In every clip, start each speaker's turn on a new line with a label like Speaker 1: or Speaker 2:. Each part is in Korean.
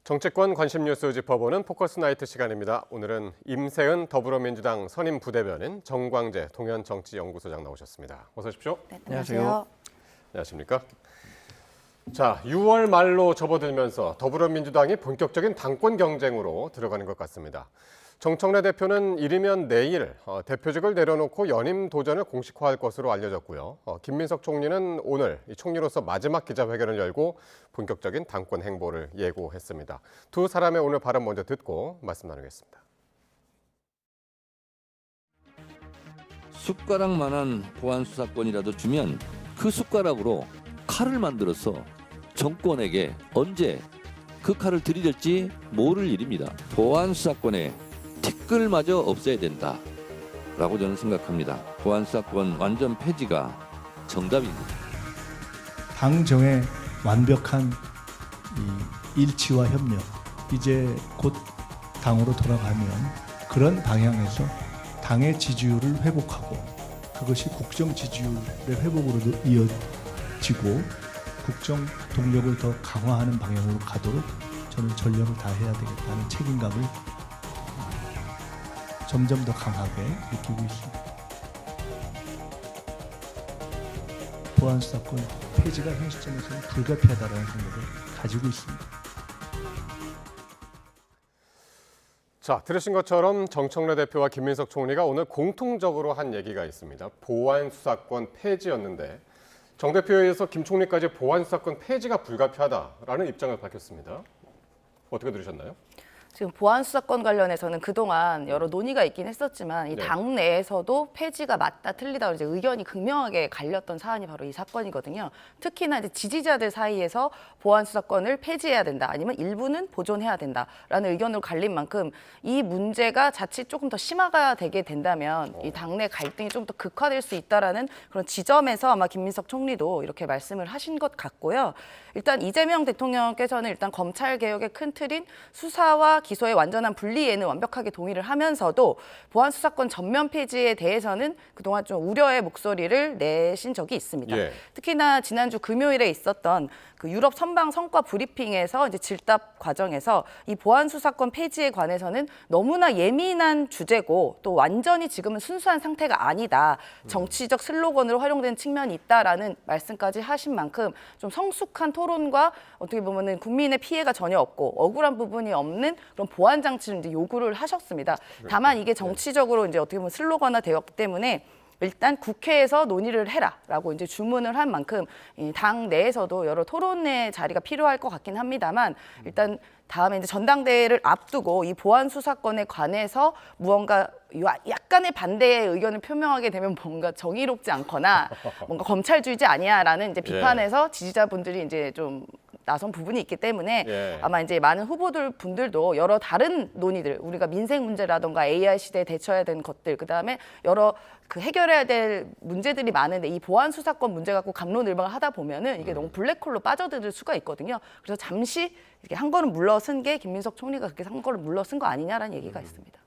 Speaker 1: 정치권 관심 뉴스 짚어보는 포커스 나이트 시간입니다. 오늘은 임세은 더불어민주당 선임 부대변인, 정광재 동현정치연구소장 나오셨습니다. 어서 오십시오.
Speaker 2: 네, 안녕하세요.
Speaker 1: 안녕하십니까? 자, 6월 말로 접어들면서 더불어민주당이 본격적인 당권 경쟁으로 들어가는 것 같습니다. 정청래 대표는 이르면 내일 대표직을 내려놓고 연임 도전을 공식화할 것으로 알려졌고요. 김민석 총리는 오늘 총리로서 마지막 기자회견을 열고 본격적인 당권 행보를 예고했습니다. 두 사람의 오늘 발언 먼저 듣고 말씀 나누겠습니다.
Speaker 3: 숟가락만한 보안 수사권이라도 주면 그 숟가락으로 칼을 만들어서 정권에게 언제 그 칼을 들이댈지 모를 일입니다. 보안 수사권에 티끌마저 없애야 된다라고 저는 생각합니다. 보안 수사권 완전 폐지가 정답입니다.
Speaker 4: 당정의 완벽한 이 일치와 협력, 이제 곧 당으로 돌아가면 그런 방향에서 당의 지지율을 회복하고 그것이 국정 지지율의 회복으로도 이어지고 국정 동력을 더 강화하는 방향으로 가도록 저는 전력을 다해야 되겠다는 책임감을 점점 더 강하게 느끼고 있습니다. 보안 수사권 폐지가 현 시점에서는 불가피하다는 생각을 가지고 있습니다.
Speaker 1: 자, 들으신 것처럼 정청래 대표와 김민석 총리가 오늘 공통적으로 한 얘기가 있습니다. 보안 수사권 폐지였는데 정 대표에 의해서 김 총리까지 보안 수사권 폐지가 불가피하다라는 입장을 밝혔습니다. 어떻게 들으셨나요?
Speaker 2: 지금 보안 수사권 관련해서는 그동안 여러 논의가 있긴 했었지만 이 당 내에서도 폐지가 맞다 틀리다 이제 의견이 극명하게 갈렸던 사안이 바로 이 사건이거든요. 특히나 이제 지지자들 사이에서 보안 수사권을 폐지해야 된다 아니면 일부는 보존해야 된다라는 의견으로 갈린 만큼 이 문제가 자칫 조금 더 심화가 되게 된다면 이 당내 갈등이 좀 더 극화될 수 있다라는 그런 지점에서 아마 김민석 총리도 이렇게 말씀을 하신 것 같고요. 일단 이재명 대통령께서는 일단 검찰 개혁의 큰 틀인 수사와 기소의 완전한 분리에는 완벽하게 동의를 하면서도 보안 수사권 전면 폐지에 대해서는 그동안 좀 우려의 목소리를 내신 적이 있습니다. 특히나 지난주 금요일에 있었던 그 유럽 선방 성과 브리핑에서 이제 질답 과정에서 이 보안 수사권 폐지에 관해서는 너무나 예민한 주제고 또 완전히 지금은 순수한 상태가 아니다. 정치적 슬로건으로 활용된 측면이 있다라는 말씀까지 하신 만큼 좀 성숙한 토론과 어떻게 보면은 국민의 피해가 전혀 없고 억울한 부분이 없는 그런 보안 장치를 이제 요구를 하셨습니다. 다만 이게 정치적으로 이제 어떻게 보면 슬로건화 되었기 때문에 일단 국회에서 논의를 해라라고 이제 주문을 한 만큼 당 내에서도 여러 토론의 자리가 필요할 것 같긴 합니다만 일단 다음에 이제 전당대회를 앞두고 이 보안 수사권에 관해서 무언가 약간의 반대의 의견을 표명하게 되면 뭔가 정의롭지 않거나 뭔가 검찰주의지 아니야라는 이제 비판에서 지지자분들이 이제 좀 나선 부분이 있기 때문에 아마 이제 많은 분들도 여러 다른 논의들 우리가 민생 문제라던가 AI 시대에 대처해야 되는 것들 그다음에 여러 그 해결해야 될 문제들이 많은데 이 보안 수사권 문제 갖고 갑론을박을 하다 보면은 이게 너무 블랙홀로 빠져들 수가 있거든요. 그래서 잠시 이렇게 한 걸음 물러선 게 김민석 총리가 그렇게 한 걸음 물러선 거 아니냐라는 얘기가 있습니다.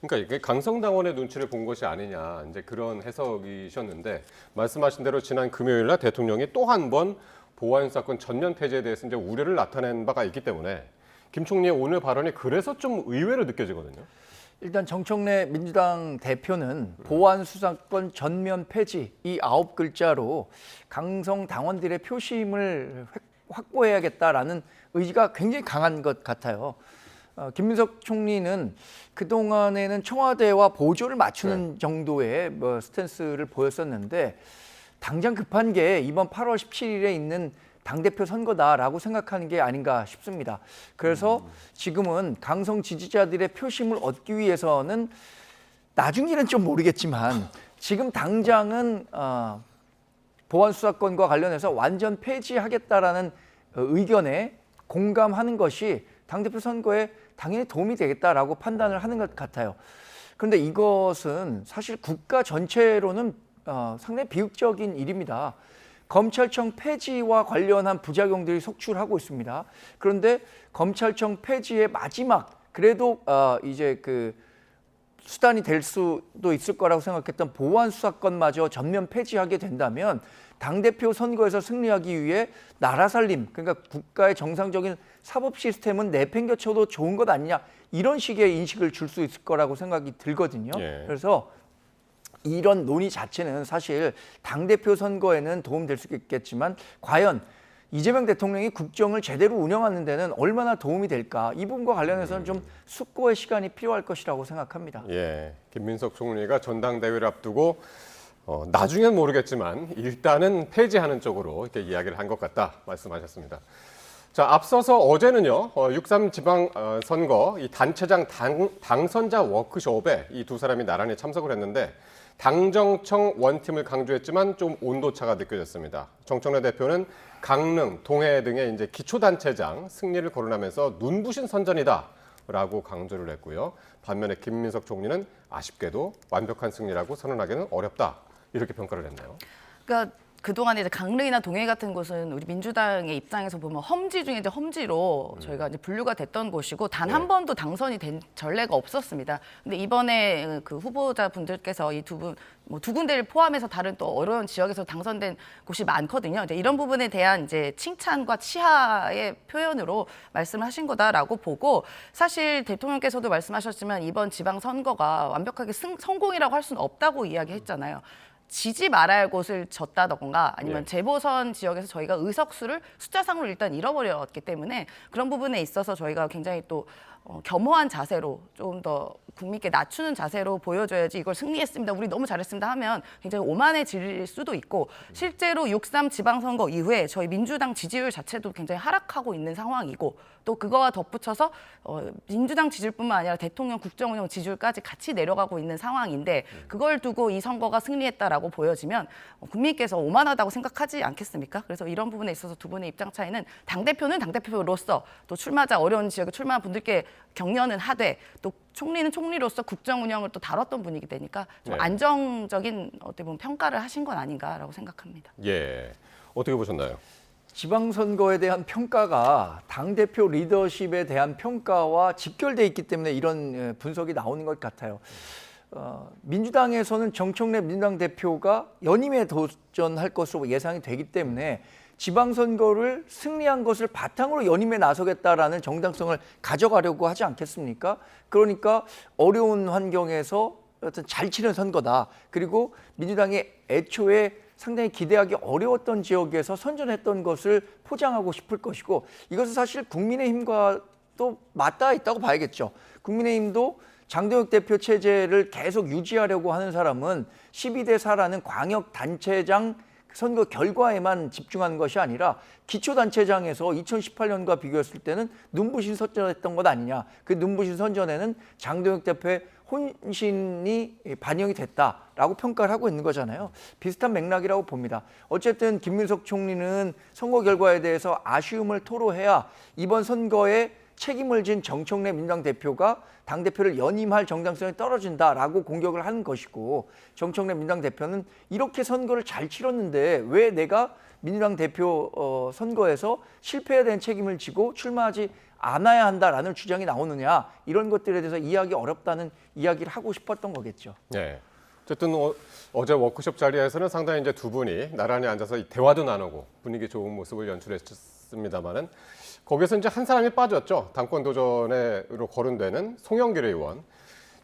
Speaker 1: 그러니까 이게 강성당원의 눈치를 본 것이 아니냐 이제 그런 해석이셨는데 말씀하신 대로 지난 금요일 날 대통령이 또 한 번 보안 수사권 전면 폐지에 대해서 이제 우려를 나타낸 바가 있기 때문에 김 총리의 오늘 발언이 그래서 좀 의외로 느껴지거든요.
Speaker 5: 일단 정청래 민주당 대표는 보안 수사권 전면 폐지 이 9글자로 강성 당원들의 표심을 확보해야겠다라는 의지가 굉장히 강한 것 같아요. 김민석 총리는 그동안에는 청와대와 보조를 맞추는 정도의 스탠스를 보였었는데 당장 급한 게 이번 8월 17일에 있는 당대표 선거다라고 생각하는 게 아닌가 싶습니다. 그래서 지금은 강성 지지자들의 표심을 얻기 위해서는 나중 일은 좀 모르겠지만 지금 당장은 보안 수사권과 관련해서 완전 폐지하겠다라는 의견에 공감하는 것이 당대표 선거에 당연히 도움이 되겠다라고 판단을 하는 것 같아요. 그런데 이것은 사실 국가 전체로는 상당히 비극적인 일입니다. 검찰청 폐지와 관련한 부작용들이 속출하고 있습니다. 그런데 검찰청 폐지의 마지막 그래도 이제 그 수단이 될 수도 있을 거라고 생각했던 보안 수사권마저 전면 폐지하게 된다면 당대표 선거에서 승리하기 위해 나라 살림, 그러니까 국가의 정상적인 사법 시스템은 내팽겨쳐도 좋은 것 아니냐 이런 식의 인식을 줄 수 있을 거라고 생각이 들거든요.
Speaker 1: 예.
Speaker 5: 그래서 이런 논의 자체는 사실 당대표 선거에는 도움될 수 있겠지만 과연 이재명 대통령이 국정을 제대로 운영하는 데는 얼마나 도움이 될까 이 부분과 관련해서는 좀 숙고의 시간이 필요할 것이라고 생각합니다.
Speaker 1: 예, 김민석 총리가 전당대회를 앞두고 나중엔 모르겠지만 일단은 폐지하는 쪽으로 이렇게 이야기를 한 것 같다 말씀하셨습니다. 자, 앞서서 어제는요, 6.3 지방선거 이 단체장 당선자 워크숍에 이 두 사람이 나란히 참석을 했는데 당정청 원팀을 강조했지만 좀 온도차가 느껴졌습니다. 정청래 대표는 강릉, 동해 등의 이제 기초단체장 승리를 거론하면서 눈부신 선전이다라고 강조를 했고요. 반면에 김민석 총리는 아쉽게도 완벽한 승리라고 선언하기는 어렵다 이렇게 평가를 했네요.
Speaker 2: 그러니까 그동안에 이제 강릉이나 동해 같은 곳은 우리 민주당의 입장에서 보면 험지 중에 이제 험지로 저희가 이제 분류가 됐던 곳이고 단 한 번도 당선이 된 전례가 없었습니다. 근데 이번에 그 후보자 분들께서 이 두 분, 뭐 두 군데를 포함해서 다른 또 어려운 지역에서 당선된 곳이 많거든요. 이제 이런 부분에 대한 이제 칭찬과 치하의 표현으로 말씀하신 거다라고 보고 사실 대통령께서도 말씀하셨지만 이번 지방 선거가 완벽하게 성공이라고 할 수는 없다고 이야기했잖아요. 지지 말아야 할 곳을 졌다던가 아니면
Speaker 1: 예.
Speaker 2: 재보선 지역에서 저희가 의석수를 숫자상으로 일단 잃어버렸기 때문에 그런 부분에 있어서 저희가 굉장히 또 겸허한 자세로 좀 더 국민께 낮추는 자세로 보여줘야지 이걸 승리했습니다. 우리 너무 잘했습니다 하면 굉장히 오만해질 수도 있고 실제로 6.3 지방선거 이후에 저희 민주당 지지율 자체도 굉장히 하락하고 있는 상황이고 또 그거와 덧붙여서 민주당 지지율뿐만 아니라 대통령 국정운영 지지율까지 같이 내려가고 있는 상황인데 그걸 두고 이 선거가 승리했다라고 보여지면 국민께서 오만하다고 생각하지 않겠습니까? 그래서 이런 부분에 있어서 두 분의 입장 차이는 당대표는 당대표로서 또 출마자 어려운 지역에 출마한 분들께 격려는 하되 또 총리는 총리로서 국정 운영을 또 다뤘던 분이기 되니까 좀
Speaker 1: 네.
Speaker 2: 안정적인 어떻게 보면 평가를 하신 건 아닌가라고 생각합니다.
Speaker 1: 예, 어떻게 보셨나요?
Speaker 5: 지방선거에 대한 평가가 당대표 리더십에 대한 평가와 직결돼 있기 때문에 이런 분석이 나오는 것 같아요. 민주당에서는 정청래 민주당 대표가 연임에 도전할 것으로 예상이 되기 때문에 지방선거를 승리한 것을 바탕으로 연임에 나서겠다라는 정당성을 가져가려고 하지 않겠습니까? 그러니까 어려운 환경에서 어떤 잘 치른 선거다. 그리고 민주당이 애초에 상당히 기대하기 어려웠던 지역에서 선전했던 것을 포장하고 싶을 것이고 이것은 사실 국민의힘과 또 맞닿아 있다고 봐야겠죠. 국민의힘도 장동혁 대표 체제를 계속 유지하려고 하는 사람은 12대 4라는 광역단체장 선거 결과에만 집중하는 것이 아니라 기초단체장에서 2018년과 비교했을 때는 눈부신 선전했던 것 아니냐. 그 눈부신 선전에는 장동혁 대표의 혼신이 반영이 됐다라고 평가를 하고 있는 거잖아요. 비슷한 맥락이라고 봅니다. 어쨌든 김민석 총리는 선거 결과에 대해서 아쉬움을 토로해야 이번 선거에 책임을 진 정청래 민주당 대표가 당대표를 연임할 정당성이 떨어진다라고 공격을 하는 것이고 정청래 민주당 대표는 이렇게 선거를 잘 치렀는데 왜 내가 민주당 대표 선거에서 실패에 대한 책임을 지고 출마하지 않아야 한다라는 주장이 나오느냐 이런 것들에 대해서 이해하기 어렵다는 이야기를 하고 싶었던 거겠죠.
Speaker 1: 네. 어쨌든 어제 워크숍 자리에서는 상당히 이제 두 분이 나란히 앉아서 대화도 나누고 분위기 좋은 모습을 연출했습니다만은 거기서 이제 한 사람이 빠졌죠. 당권 도전으로 거론되는 송영길 의원.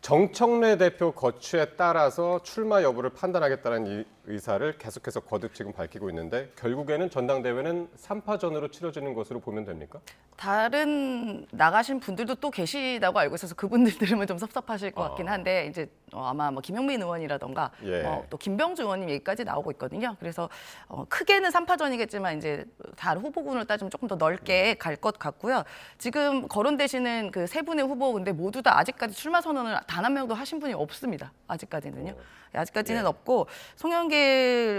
Speaker 1: 정청래 대표 거취에 따라서 출마 여부를 판단하겠다는 이 의사를 계속해서 거듭 지금 밝히고 있는데 결국에는 전당대회는 3파전으로 치러지는 것으로 보면 됩니까?
Speaker 2: 다른 나가신 분들도 또 계시다고 알고 있어서 그분들 들으면 좀 섭섭하실 것 같긴 한데 이제 아마 뭐 김용민 의원이라던가
Speaker 1: 예.
Speaker 2: 또 김병주 의원님 얘기까지 나오고 있거든요. 그래서 크게는 3파전이겠지만 이제 다른 후보군을 따지면 조금 더 넓게 갈 것 같고요. 지금 거론되시는 그 세 분의 후보 근데 모두 다 아직까지 출마 선언을 단 한 명도 하신 분이 없습니다. 아직까지는요. 아직까지는
Speaker 1: 예.
Speaker 2: 없고 송영길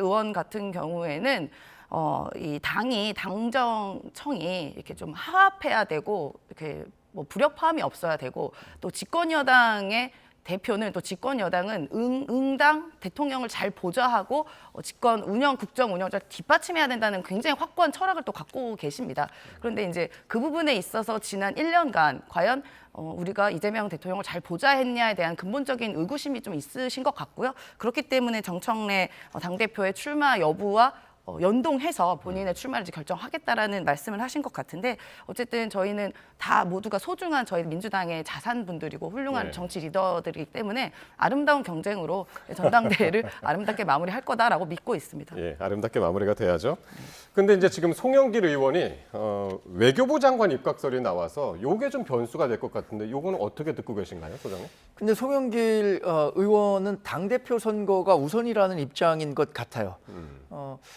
Speaker 2: 의원 같은 경우에는 이 당정청이 이렇게 좀 화합해야 되고 이렇게 뭐 불협화음이 없어야 되고 또 집권 여당의 대표는 또 집권 여당은 응당 대통령을 잘 보좌하고 집권 운영 국정 운영을 뒷받침해야 된다는 굉장히 확고한 철학을 또 갖고 계십니다. 그런데 이제 그 부분에 있어서 지난 1년간 과연 우리가 이재명 대통령을 잘 보좌했냐에 대한 근본적인 의구심이 좀 있으신 것 같고요. 그렇기 때문에 정청래 당대표의 출마 여부와 연동해서 본인의 출마를 이제 결정하겠다라는 말씀을 하신 것 같은데 어쨌든 저희는 다 모두가 소중한 저희 민주당의 자산분들이고 훌륭한
Speaker 1: 네.
Speaker 2: 정치 리더들이기 때문에 아름다운 경쟁으로 전당대회를 아름답게 마무리할 거다라고 믿고 있습니다.
Speaker 1: 예, 아름답게 마무리가 돼야죠. 근데 이제 지금 송영길 의원이 외교부 장관 입각설이 나와서 요게 좀 변수가 될 것 같은데 요거는 어떻게 듣고 계신가요, 소장님?
Speaker 5: 근데 송영길 의원은 당대표 선거가 우선이라는 입장인 것 같아요.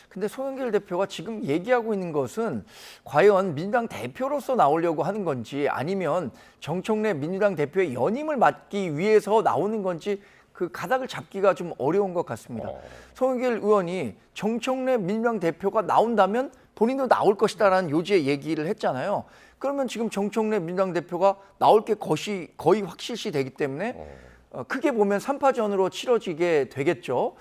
Speaker 5: 근데 송영길 대표가 지금 얘기하고 있는 것은 과연 민주당 대표로서 나오려고 하는 건지 아니면 정청래 민주당 대표의 연임을 맡기 위해서 나오는 건지 그 가닥을 잡기가 좀 어려운 것 같습니다. 송영길 의원이 정청래 민주당 대표가 나온다면 본인도 나올 것이다라는 요지의 얘기를 했잖아요. 그러면 지금 정청래 민주당 대표가 나올 게 거의 확실시 되기 때문에 크게 보면 3파전으로 치러지게 되겠죠.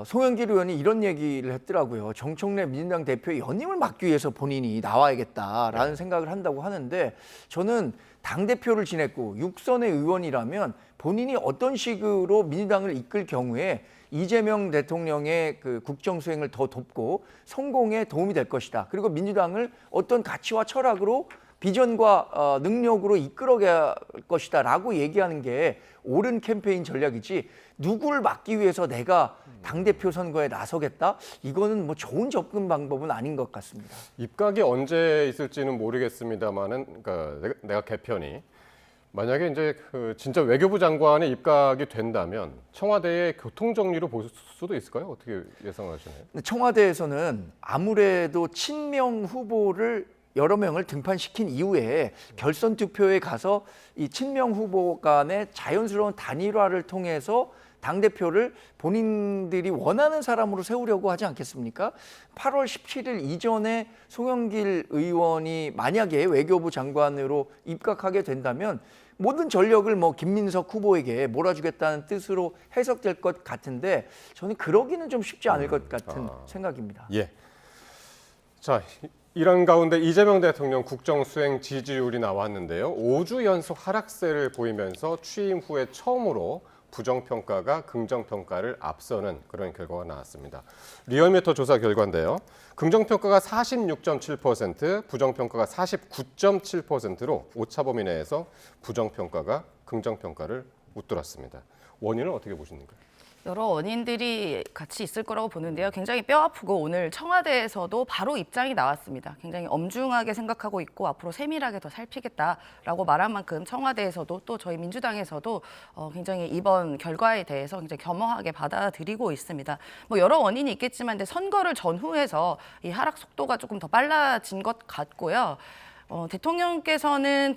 Speaker 5: 송영길 의원이 이런 얘기를 했더라고요. 정청래 민주당 대표의 연임을 막기 위해서 본인이 나와야겠다라는 생각을 한다고 하는데 저는 당대표를 지냈고 육선의 의원이라면 본인이 어떤 식으로 민주당을 이끌 경우에 이재명 대통령의 그 국정 수행을 더 돕고 성공에 도움이 될 것이다. 그리고 민주당을 어떤 가치와 철학으로 비전과 능력으로 이끌어갈 것이다라고 얘기하는 게 옳은 캠페인 전략이지 누구를 막기 위해서 내가 당대표 선거에 나서겠다? 이거는 뭐 좋은 접근 방법은 아닌 것 같습니다.
Speaker 1: 입각이 언제 있을지는 모르겠습니다만은 그러니까 내가 개편이 만약에 이제 그 진짜 외교부 장관에 입각이 된다면 청와대의 교통 정리로 볼 수도 있을까요? 어떻게 예상하시나요?
Speaker 5: 청와대에서는 아무래도 친명 후보를 여러 명을 등판시킨 이후에 결선 투표에 가서 이 친명 후보 간의 자연스러운 단일화를 통해서 당대표를 본인들이 원하는 사람으로 세우려고 하지 않겠습니까? 8월 17일 이전에 송영길 의원이 만약에 외교부 장관으로 입각하게 된다면 모든 전력을 뭐 김민석 후보에게 몰아주겠다는 뜻으로 해석될 것 같은데 저는 그러기는 좀 쉽지 않을 것 같은 생각입니다.
Speaker 1: 예. 자, 이런 가운데 이재명 대통령 국정 수행 지지율이 나왔는데요. 5주 연속 하락세를 보이면서 취임 후에 처음으로 부정평가가 긍정평가를 앞서는 그런 결과가 나왔습니다. 리얼미터 조사 결과인데요. 긍정평가가 46.7%, 부정평가가 49.7%로 오차 범위 내에서 부정평가가 긍정평가를 웃돌았습니다. 원인은 어떻게 보십니까?
Speaker 2: 여러 원인들이 같이 있을 거라고 보는데요. 굉장히 뼈아프고 오늘 청와대에서도 바로 입장이 나왔습니다. 굉장히 엄중하게 생각하고 있고 앞으로 세밀하게 더 살피겠다라고 말한 만큼 청와대에서도 또 저희 민주당에서도 굉장히 이번 결과에 대해서 굉장히 겸허하게 받아들이고 있습니다. 뭐 여러 원인이 있겠지만 근데 선거를 전후해서 이 하락 속도가 조금 더 빨라진 것 같고요. 대통령께서는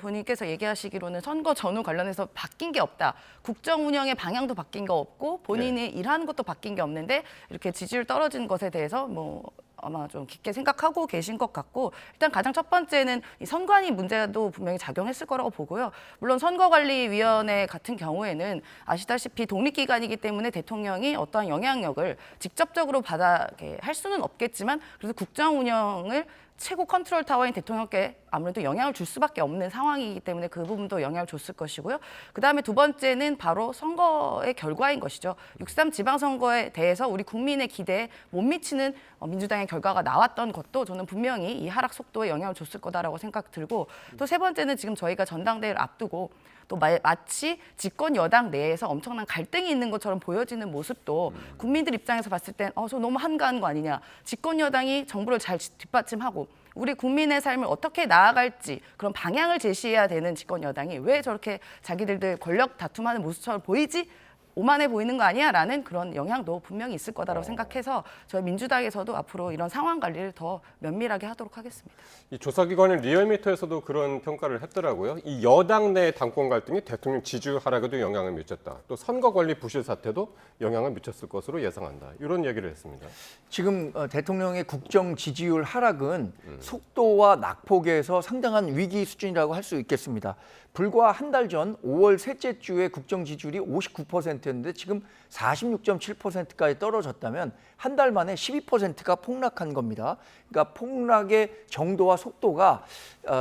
Speaker 2: 본인께서 얘기하시기로는 선거 전후 관련해서 바뀐 게 없다. 국정 운영의 방향도 바뀐 거 없고 본인이 일하는 것도 바뀐 게 없는데 이렇게 지지율 떨어진 것에 대해서 뭐 아마 좀 깊게 생각하고 계신 것 같고 일단 가장 첫 번째는 이 선관위 문제도 분명히 작용했을 거라고 보고요. 물론 선거관리위원회 같은 경우에는 아시다시피 독립기관이기 때문에 대통령이 어떠한 영향력을 직접적으로 할 수는 없겠지만 그래서 국정 운영을 최고 컨트롤 타워인 대통령께 아무래도 영향을 줄 수밖에 없는 상황이기 때문에 그 부분도 영향을 줬을 것이고요. 그다음에 두 번째는 바로 선거의 결과인 것이죠. 6.3 지방선거에 대해서 우리 국민의 기대에 못 미치는 민주당의 결과가 나왔던 것도 저는 분명히 이 하락 속도에 영향을 줬을 거다라고 생각 들고 또 세 번째는 지금 저희가 전당대회를 앞두고 또 마치 집권 여당 내에서 엄청난 갈등이 있는 것처럼 보여지는 모습도 국민들 입장에서 봤을 땐 저 너무 한가한 거 아니냐. 집권 여당이 정부를 잘 뒷받침하고 우리 국민의 삶을 어떻게 나아갈지 그런 방향을 제시해야 되는 집권 여당이 왜 저렇게 자기들들 권력 다툼하는 모습처럼 보이지? 오만해 보이는 거 아니야? 라는 그런 영향도 분명히 있을 거다라고 생각해서 저희 민주당에서도 앞으로 이런 상황 관리를 더 면밀하게 하도록 하겠습니다.
Speaker 1: 이 조사기관인 리얼미터에서도 그런 평가를 했더라고요. 이 여당 내 당권 갈등이 대통령 지지율 하락에도 영향을 미쳤다. 또 선거 관리 부실 사태도 영향을 미쳤을 것으로 예상한다. 이런 얘기를 했습니다.
Speaker 5: 지금 대통령의 국정 지지율 하락은 속도와 낙폭에서 상당한 위기 수준이라고 할 수 있겠습니다. 불과 한 달 전 5월 셋째 주에 국정 지지율이 59%였는데 지금 46.7%까지 떨어졌다면 한 달 만에 12%가 폭락한 겁니다. 그러니까 폭락의 정도와 속도가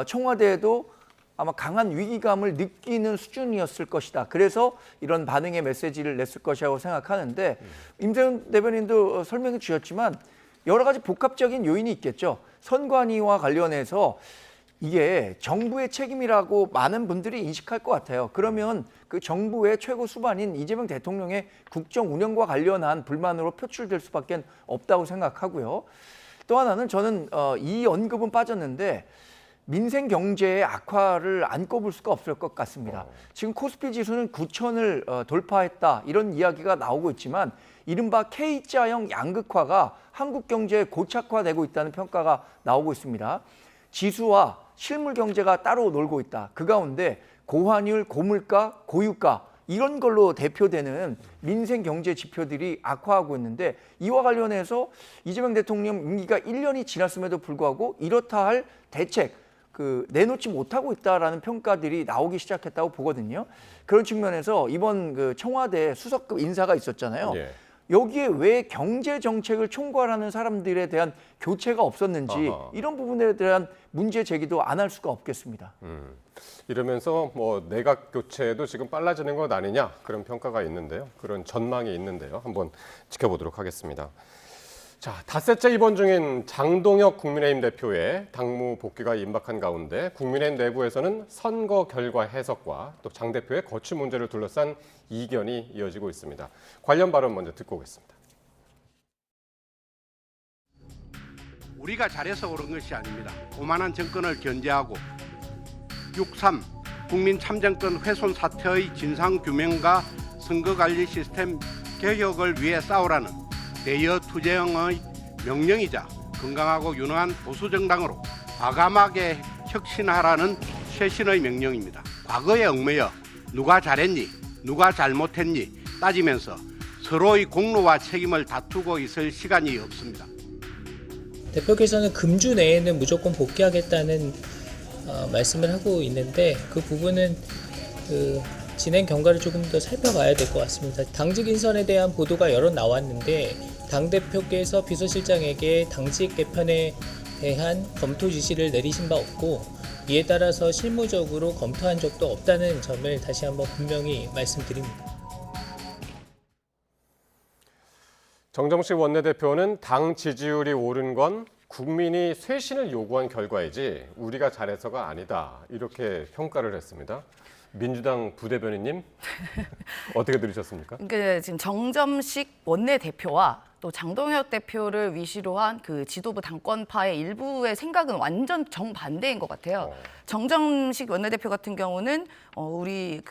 Speaker 5: 청와대에도 아마 강한 위기감을 느끼는 수준이었을 것이다. 그래서 이런 반응의 메시지를 냈을 것이라고 생각하는데 임세훈 대변인도 설명해 주셨지만 여러 가지 복합적인 요인이 있겠죠. 선관위와 관련해서 이게 정부의 책임이라고 많은 분들이 인식할 것 같아요. 그러면 그 정부의 최고 수반인 이재명 대통령의 국정 운영과 관련한 불만으로 표출될 수밖에 없다고 생각하고요. 또 하나는 저는 이 언급은 빠졌는데 민생 경제의 악화를 안 꼽을 수가 없을 것 같습니다. 지금 코스피 지수는 9,000을 돌파했다 이런 이야기가 나오고 있지만 이른바 K자형 양극화가 한국 경제에 고착화되고 있다는 평가가 나오고 있습니다. 지수와 실물 경제가 따로 놀고 있다. 그 가운데 고환율, 고물가, 고유가 이런 걸로 대표되는 민생 경제 지표들이 악화하고 있는데 이와 관련해서 이재명 대통령 임기가 1년이 지났음에도 불구하고 이렇다 할 대책 내놓지 못하고 있다라는 평가들이 나오기 시작했다고 보거든요. 그런 측면에서 이번 그 청와대 수석급 인사가 있었잖아요.
Speaker 1: 예.
Speaker 5: 여기에 왜 경제 정책을 총괄하는 사람들에 대한 교체가 없었는지
Speaker 1: 아하.
Speaker 5: 이런 부분에 대한 문제 제기도 안 할 수가 없겠습니다.
Speaker 1: 이러면서 뭐 내각 교체도 지금 빨라지는 것 아니냐 그런 평가가 있는데요. 그런 전망이 있는데요. 한번 지켜보도록 하겠습니다. 자, 닷새째 입원 중인 장동혁 국민의힘 대표의 당무 복귀가 임박한 가운데 국민의힘 내부에서는 선거 결과 해석과 또 장 대표의 거취 문제를 둘러싼 이견이 이어지고 있습니다. 관련 발언 먼저 듣고 오겠습니다.
Speaker 6: 우리가 잘해서 그런 것이 아닙니다. 오만한 정권을 견제하고 6.3 국민 참정권 훼손 사태의 진상규명과 선거관리 시스템 개혁을 위해 싸우라는 대여 투쟁의 명령이자 건강하고 유능한 보수정당으로 과감하게 혁신하라는 쇄신의 명령입니다. 과거에 얽매여 누가 잘했니, 누가 잘못했니 따지면서 서로의 공로와 책임을 다투고 있을 시간이 없습니다.
Speaker 7: 대표께서는 금주 내에는 무조건 복귀하겠다는 말씀을 하고 있는데 그 부분은 진행 경과를 조금 더 살펴봐야 될 것 같습니다. 당직 인선에 대한 보도가 여러 나왔는데 당대표께서 비서실장에게 당직 개편에 대한 검토 지시를 내리신 바 없고 이에 따라서 실무적으로 검토한 적도 없다는 점을 다시 한번 분명히 말씀드립니다.
Speaker 1: 정정식 원내대표는 당 지지율이 오른 건 국민이 쇄신을 요구한 결과이지 우리가 잘해서가 아니다 이렇게 평가를 했습니다. 민주당 부대변인님 어떻게 들으셨습니까?
Speaker 2: 지금 정점식 원내대표와 또 장동혁 대표를 위시로 한 그 지도부 당권파의 일부의 생각은 완전 정반대인 것 같아요. 정점식 원내대표 같은 경우는 우리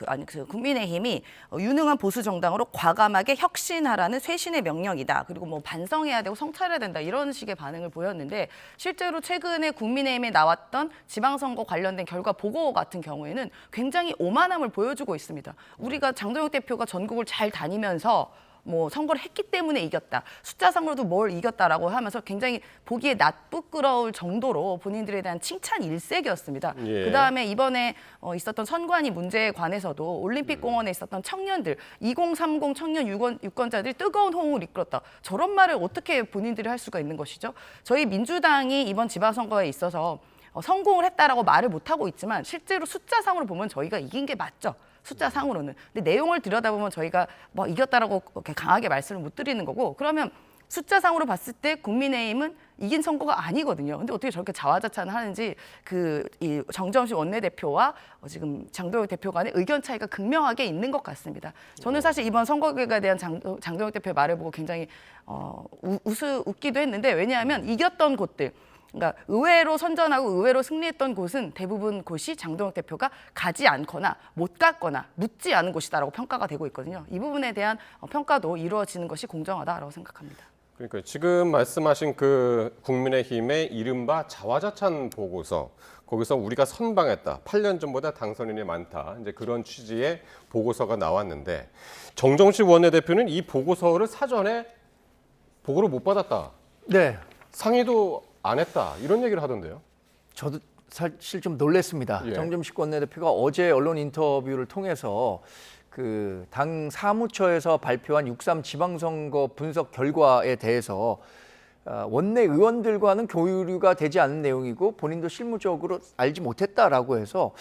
Speaker 2: 국민의힘이 유능한 보수 정당으로 과감하게 혁신하라는 쇄신의 명령이다. 그리고 뭐 반성해야 되고 성찰해야 된다 이런 식의 반응을 보였는데 실제로 최근에 국민의힘에 나왔던 지방선거 관련된 결과 보고 같은 경우에는 굉장히 오만함을 보여주고 있습니다. 우리가 장동혁 대표가 전국을 잘 다니면서 뭐 선거를 했기 때문에 이겼다. 숫자상으로도 뭘 이겼다라고 하면서 굉장히 보기에 나쁘끄러울 정도로 본인들에 대한 칭찬 일색이었습니다.
Speaker 1: 예.
Speaker 2: 그다음에 이번에 있었던 선관위 문제에 관해서도 올림픽 공원에 있었던 청년들, 2030 청년 유권자들이 뜨거운 호응을 이끌었다. 저런 말을 어떻게 본인들이 할 수가 있는 것이죠? 저희 민주당이 이번 지방선거에 있어서 성공을 했다라고 말을 못하고 있지만 실제로 숫자상으로 보면 저희가 이긴 게 맞죠. 숫자상으로는. 근데 내용을 들여다보면 저희가 뭐 이겼다라고 그렇게 강하게 말씀을 못 드리는 거고 그러면 숫자상으로 봤을 때 국민의힘은 이긴 선거가 아니거든요. 근데 어떻게 저렇게 자화자찬을 하는지 이 정점식 원내대표와 지금 장동혁 대표 간의 의견 차이가 극명하게 있는 것 같습니다. 저는 사실 이번 선거 결과에 대한 장동혁 대표의 말을 보고 굉장히 웃기도 했는데 왜냐하면 이겼던 곳들 그러니까 의외로 선전하고 의외로 승리했던 곳은 대부분 곳이 장동혁 대표가 가지 않거나 못 갔거나 묻지 않은 곳이다라고 평가가 되고 있거든요. 이 부분에 대한 평가도 이루어지는 것이 공정하다라고 생각합니다.
Speaker 1: 그러니까 지금 말씀하신 그 국민의힘의 이른바 자화자찬 보고서 거기서 우리가 선방했다. 8년 전보다 당선인이 많다. 이제 그런 취지의 보고서가 나왔는데 정정식 원내대표는 이 보고서를 사전에 보고를 못 받았다.
Speaker 5: 네.
Speaker 1: 상의도 안 했다. 이런 얘기를 하던데요.
Speaker 5: 저도 사실 좀 놀랐습니다.
Speaker 1: 예.
Speaker 5: 정점식 원내대표가 어제 언론 인터뷰를 통해서 그 당 사무처에서 발표한 6.3 지방선거 분석 결과에 대해서 원내 의원들과는 교류가 되지 않은 내용이고 본인도 실무적으로 알지 못했다라고 해서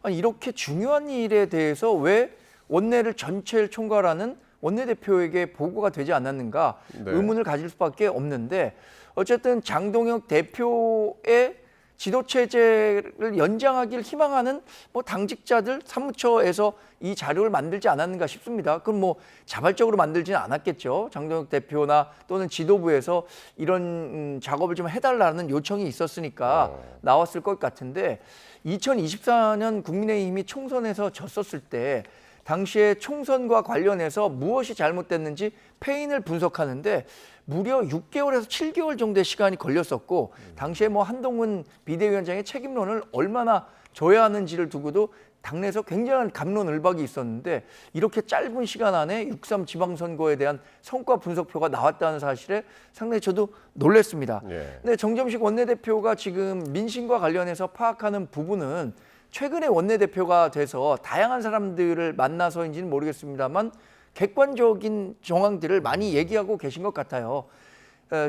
Speaker 5: 아니, 이렇게 중요한 일에 대해서 왜 원내를 전체를 총괄하는 원내대표에게 보고가 되지 않았는가
Speaker 1: 네.
Speaker 5: 의문을 가질 수밖에 없는데 어쨌든 장동혁 대표의 지도체제를 연장하기를 희망하는 뭐 당직자들 사무처에서 이 자료를 만들지 않았는가 싶습니다. 그럼 뭐 자발적으로 만들지는 않았겠죠. 장동혁 대표나 또는 지도부에서 이런 작업을 좀 해달라는 요청이 있었으니까 나왔을 것 같은데 2024년 국민의힘이 총선에서 졌었을 때 당시에 총선과 관련해서 무엇이 잘못됐는지 패인을 분석하는데 무려 6개월에서 7개월 정도의 시간이 걸렸었고 당시에 뭐 한동훈 비대위원장의 책임론을 얼마나 져야 하는지를 두고도 당내에서 굉장한 갑론을박이 있었는데 이렇게 짧은 시간 안에 6.3 지방선거에 대한 성과 분석표가 나왔다는 사실에 상당히 저도 놀랐습니다.
Speaker 1: 예.
Speaker 5: 근데 정점식 원내대표가 지금 민심과 관련해서 파악하는 부분은 최근에 원내대표가 돼서 다양한 사람들을 만나서인지는 모르겠습니다만 객관적인 정황들을 많이 얘기하고 계신 것 같아요.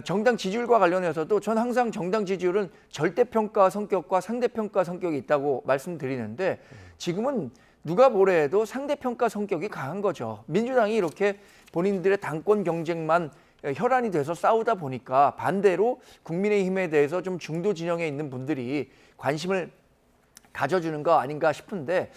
Speaker 5: 정당 지지율과 관련해서도 전 항상 정당 지지율은 절대평가 성격과 상대평가 성격이 있다고 말씀드리는데 지금은 누가 뭐래도 상대평가 성격이 강한 거죠. 민주당이 이렇게 본인들의 당권 경쟁만 혈안이 돼서 싸우다 보니까 반대로 국민의힘에 대해서 좀 중도 진영에 있는 분들이 관심을 가져주는 거 아닌가 싶은데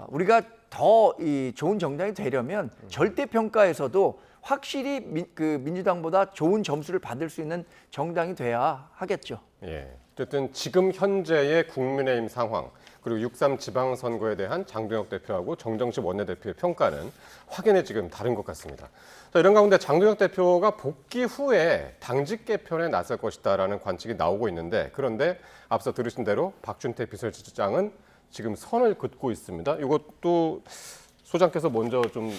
Speaker 5: 우리가 더 이 좋은 정당이 되려면 절대평가에서도 확실히 민주당보다 좋은 점수를 받을 수 있는 정당이 돼야 하겠죠.
Speaker 1: 예. 어쨌든 지금 현재의 국민의힘 상황 그리고 6.3 지방선거에 대한 장동혁 대표하고 정정식 원내대표의 평가는 확연히 지금 다른 것 같습니다. 자, 이런 가운데 장동혁 대표가 복귀 후에 당직 개편에 나설 것이다라는 관측이 나오고 있는데 그런데 앞서 들으신 대로 박준태 비서실장은 지금 선을 긋고 있습니다. 이것도 소장께서 먼저 좀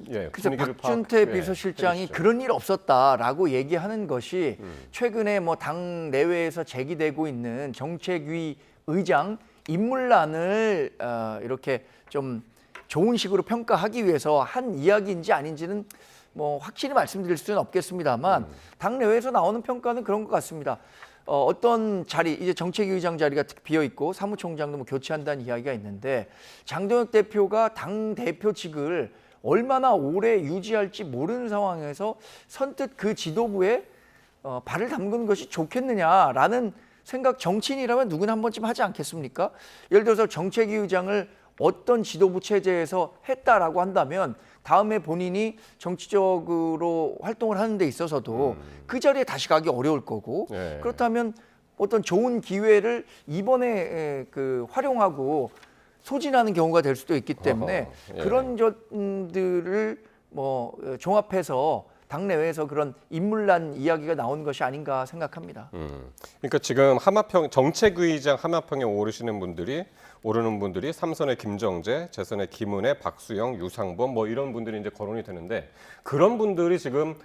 Speaker 5: 그래서
Speaker 1: 분위기를
Speaker 5: 박준태 비서실장이
Speaker 1: 해주시죠.
Speaker 5: 그런 일 없었다라고 얘기하는 것이 최근에 뭐 당 내외에서 제기되고 있는 정책위 의장 인물난을 이렇게 좀 좋은 식으로 평가하기 위해서 한 이야기인지 아닌지는 뭐 확실히 말씀드릴 수는 없겠습니다만 당 내외에서 나오는 평가는 그런 것 같습니다. 어떤 자리, 이제 정책위 의장 자리가 비어 있고 사무총장도 뭐 교체한다는 이야기가 있는데 장동혁 대표가 당 대표직을 얼마나 오래 유지할지 모르는 상황에서 선뜻 그 지도부에 발을 담그는 것이 좋겠느냐라는 생각, 정치인이라면 누구나 한 번쯤 하지 않겠습니까? 예를 들어서 정책위 의장을 어떤 지도부 체제에서 했다라고 한다면 다음에 본인이 정치적으로 활동을 하는 데 있어서도 그 자리에 다시 가기 어려울 거고
Speaker 1: 네.
Speaker 5: 그렇다면 어떤 좋은 기회를 이번에 활용하고 소진하는 경우가 될 수도 있기 때문에
Speaker 1: 예.
Speaker 5: 그런 점들을 뭐 종합해서 당내외에서 그런 인물난 이야기가 나온 것이 아닌가 생각합니다.
Speaker 1: 그러니까 지금 정책위의장 하마평에 오르는 분들이 삼선의 김정재, 재선의 김은혜, 박수영, 유상범 뭐 이런 분들이 이제 거론이 되는데 그런 분들이 지금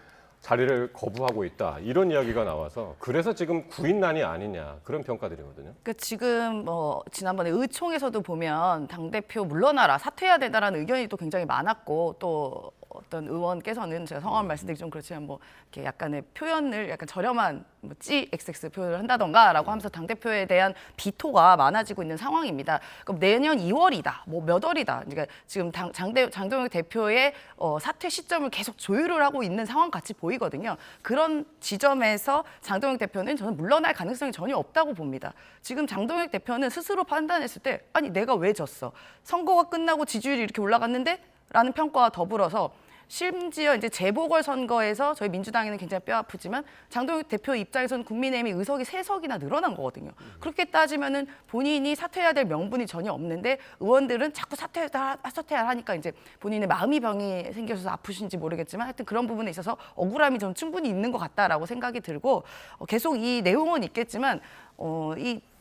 Speaker 1: 자리를 거부하고 있다 이런 이야기가 나와서 그래서 지금 구인난이 아니냐 그런 평가들이거든요.
Speaker 2: 그러니까 지금 뭐 지난번에 의총에서도 보면 당대표 물러나라 사퇴해야 된다라는 의견이 또 굉장히 많았고 또 어떤 의원께서는 제가 성함을 말씀드리기 좀 그렇지만 뭐 이렇게 약간의 표현을 약간 저렴한 뭐 XX 표현을 한다던가라고 하면서 당대표에 대한 비토가 많아지고 있는 상황입니다. 그럼 내년 2월이다, 뭐 몇 월이다. 그러니까 지금 장동혁 대표의 사퇴 시점을 계속 조율을 하고 있는 상황 같이 보이거든요. 그런 지점에서 장동혁 대표는 저는 물러날 가능성이 전혀 없다고 봅니다. 지금 장동혁 대표는 스스로 판단했을 때 아니 내가 왜 졌어? 선거가 끝나고 지지율이 이렇게 올라갔는데? 라는 평가와 더불어서 심지어 이제 재보궐선거에서 저희 민주당에는 굉장히 뼈아프지만 장동혁 대표 입장에서는 국민의힘이 의석이 3석이나 늘어난 거거든요. 그렇게 따지면은 본인이 사퇴해야 될 명분이 전혀 없는데 의원들은 자꾸 사퇴해야 하니까 이제 본인의 마음이 병이 생겨서 아프신지 모르겠지만 하여튼 그런 부분에 있어서 억울함이 좀 충분히 있는 것 같다라고 생각이 들고 계속 이 내용은 있겠지만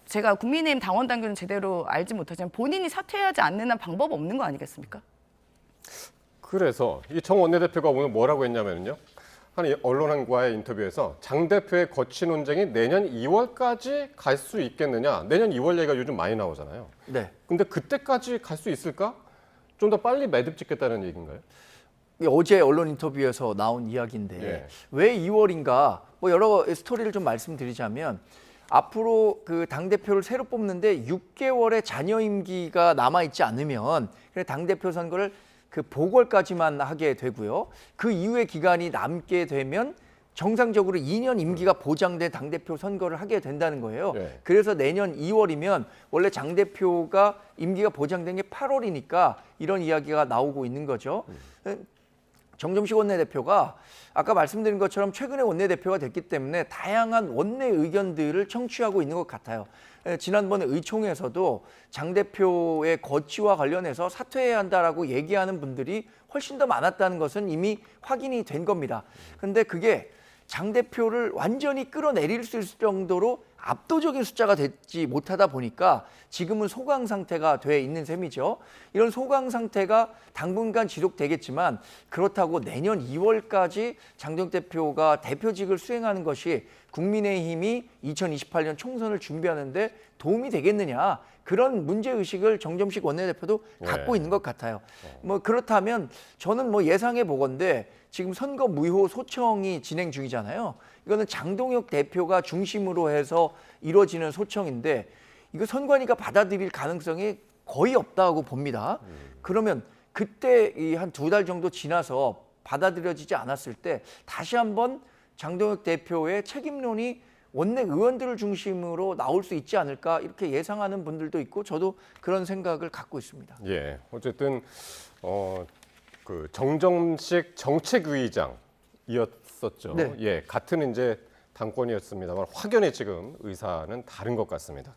Speaker 2: 제가 국민의힘 당원 당규는 제대로 알지 못하지만 본인이 사퇴하지 않는 한 방법 없는 거 아니겠습니까?
Speaker 1: 그래서 이 정 원내대표가 오늘 뭐라고 했냐면요. 한 언론과의 인터뷰에서 장 대표의 거취 논쟁이 내년 2월까지 갈 수 있겠느냐. 내년 2월 얘기가 요즘 많이 나오잖아요.
Speaker 5: 네.
Speaker 1: 근데 그때까지 갈 수 있을까? 좀 더 빨리 매듭 짓겠다는 얘기인가요?
Speaker 5: 어제 언론 인터뷰에서 나온 이야기인데
Speaker 1: 예.
Speaker 5: 왜 2월인가? 뭐 여러 스토리를 좀 말씀드리자면 앞으로 그 당대표를 새로 뽑는데 6개월의 잔여 임기가 남아있지 않으면 당대표 선거를 그 보궐까지만 하게 되고요. 그 이후의 기간이 남게 되면 정상적으로 2년 임기가 보장된 당대표 선거를 하게 된다는 거예요.
Speaker 1: 네.
Speaker 5: 그래서 내년 2월이면 원래 당대표가 임기가 보장된 게 8월이니까 이런 이야기가 나오고 있는 거죠. 정점식 원내대표가 아까 말씀드린 것처럼 최근에 원내대표가 됐기 때문에 다양한 원내 의견들을 청취하고 있는 것 같아요. 지난번에 의총에서도 장 대표의 거취와 관련해서 사퇴해야 한다라고 얘기하는 분들이 훨씬 더 많았다는 것은 이미 확인이 된 겁니다. 근데 그게 장 대표를 완전히 끌어내릴 수 있을 정도로 압도적인 숫자가 되지 못하다 보니까 지금은 소강 상태가 돼 있는 셈이죠. 이런 소강 상태가 당분간 지속되겠지만 그렇다고 내년 2월까지 장동 대표가 대표직을 수행하는 것이 국민의힘이 2028년 총선을 준비하는데 도움이 되겠느냐. 그런 문제의식을 정점식 원내대표도 갖고 있는 것 같아요. 뭐 그렇다면 저는 뭐 예상해 보건대 지금 선거 무효 소청이 진행 중이잖아요. 이거는 장동혁 대표가 중심으로 해서 이루어지는 소청인데 이거 선관위가 받아들일 가능성이 거의 없다고 봅니다. 그러면 그때 한 2달 정도 지나서 받아들여지지 않았을 때 다시 한번 장동혁 대표의 책임론이 원내 의원들을 중심으로 나올 수 있지 않을까 이렇게 예상하는 분들도 있고 저도 그런 생각을 갖고 있습니다.
Speaker 1: 예, 어쨌든 그 정점식 정책위의장이었었죠.
Speaker 5: 네.
Speaker 1: 예, 같은 이제 당권이었습니다만 확연히 지금 의사는 다른 것 같습니다.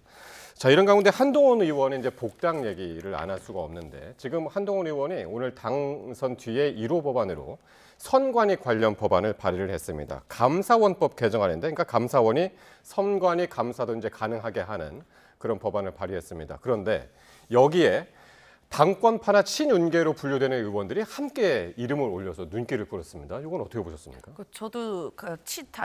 Speaker 1: 자, 이런 가운데 한동훈 의원의 이제 복당 얘기를 안 할 수가 없는데 지금 한동훈 의원이 오늘 당선 뒤에 1호 법안으로 선관위 관련 법안을 발의를 했습니다. 감사원법 개정안인데, 그러니까 감사원이 선관위 감사도 이제 가능하게 하는 그런 법안을 발의했습니다. 그런데 여기에 당권파나 친윤계로 분류되는 의원들이 함께 이름을 올려서 눈길을 끌었습니다. 이건 어떻게 보셨습니까?
Speaker 2: 저도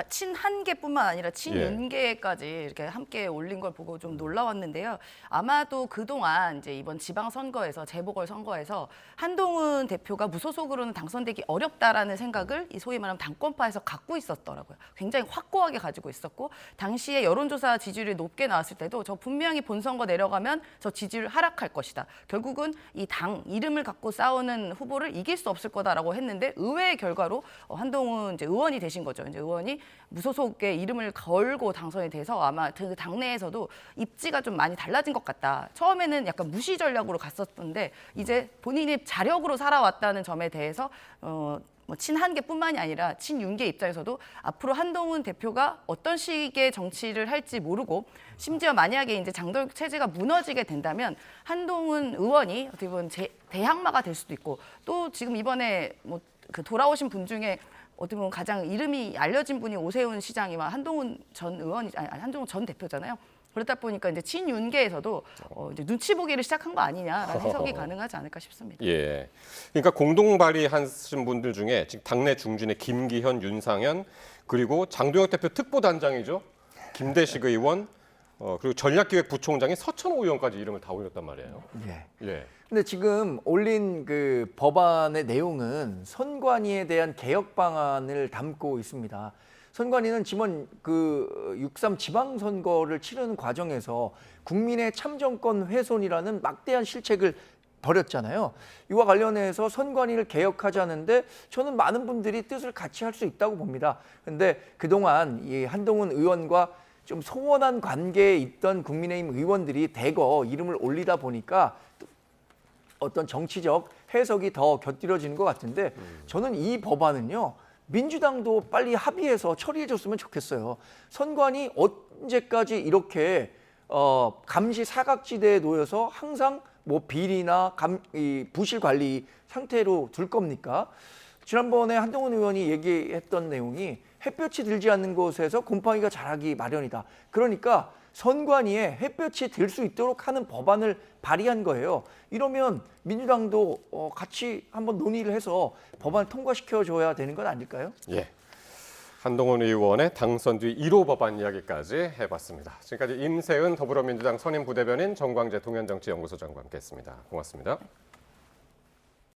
Speaker 2: 친한계뿐만 아니라 친윤계까지 이렇게 함께 올린 걸 보고 좀 놀라웠는데요. 아마도 그동안 이제 이번 지방선거에서 재보궐선거에서 한동훈 대표가 무소속으로는 당선되기 어렵다라는 생각을 이 소위 말하면 당권파에서 갖고 있었더라고요. 굉장히 확고하게 가지고 있었고 당시에 여론조사 지지율이 높게 나왔을 때도 저 분명히 본선거 내려가면 저 지지율 하락할 것이다. 결국은 이 당 이름을 갖고 싸우는 후보를 이길 수 없을 거다라고 했는데 의외의 결과로 한동훈 이제 의원이 되신 거죠. 이제 의원이 무소속의 이름을 걸고 당선이 돼서 아마 그 당내에서도 입지가 좀 많이 달라진 것 같다. 처음에는 약간 무시 전략으로 갔었는데 이제 본인이 자력으로 살아왔다는 점에 대해서 뭐 친한계뿐만이 아니라 친윤계 입장에서도 앞으로 한동훈 대표가 어떤 식의 정치를 할지 모르고 심지어 만약에 이제 장동혁 체제가 무너지게 된다면 한동훈 의원이 어떻게 보면 대항마가 될 수도 있고 또 지금 이번에 뭐 그 돌아오신 분 중에 어떻게 보면 가장 이름이 알려진 분이 오세훈 시장이와 한동훈 전 의원이 한동훈 전 대표잖아요. 그렇다 보니까 이제 친윤계에서도 이제 눈치 보기를 시작한 거 아니냐라는 해석이 가능하지 않을까 싶습니다.
Speaker 1: 예, 그러니까 공동 발의하신 분들 중에 지금 당내 중진의 김기현, 윤상현 그리고 장동혁 대표 특보단장이죠. 김대식 의원 그리고 전략기획부총장이 서천호 의원까지 이름을 다 올렸단 말이에요.
Speaker 5: 예.
Speaker 1: 예.
Speaker 5: 근데 지금 올린 그 법안의 내용은 선관위에 대한 개혁 방안을 담고 있습니다. 선관위는 지난 그 6.3 지방선거를 치르는 과정에서 국민의 참정권 훼손이라는 막대한 실책을 벌였잖아요. 이와 관련해서 선관위를 개혁하자는데 저는 많은 분들이 뜻을 같이 할 수 있다고 봅니다. 그런데 그동안 이 한동훈 의원과 좀 소원한 관계에 있던 국민의힘 의원들이 대거 이름을 올리다 보니까 어떤 정치적 해석이 더 곁들여지는 것 같은데 저는 이 법안은요. 민주당도 빨리 합의해서 처리해줬으면 좋겠어요. 선관위 언제까지 이렇게 감시 사각지대에 놓여서 항상 뭐 비리나 부실 관리 상태로 둘 겁니까? 지난번에 한동훈 의원이 얘기했던 내용이 햇볕이 들지 않는 곳에서 곰팡이가 자라기 마련이다. 그러니까 선관위에 햇볕이 들 수 있도록 하는 법안을 발의한 거예요. 이러면 민주당도 같이 한번 논의를 해서 법안을 통과시켜줘야 되는 건 아닐까요?
Speaker 1: 예. 한동훈 의원의 당선 뒤 1호 법안 이야기까지 해봤습니다. 지금까지 임세은 더불어민주당 선임부대변인 정광재 동현정치연구소장과 함께했습니다. 고맙습니다.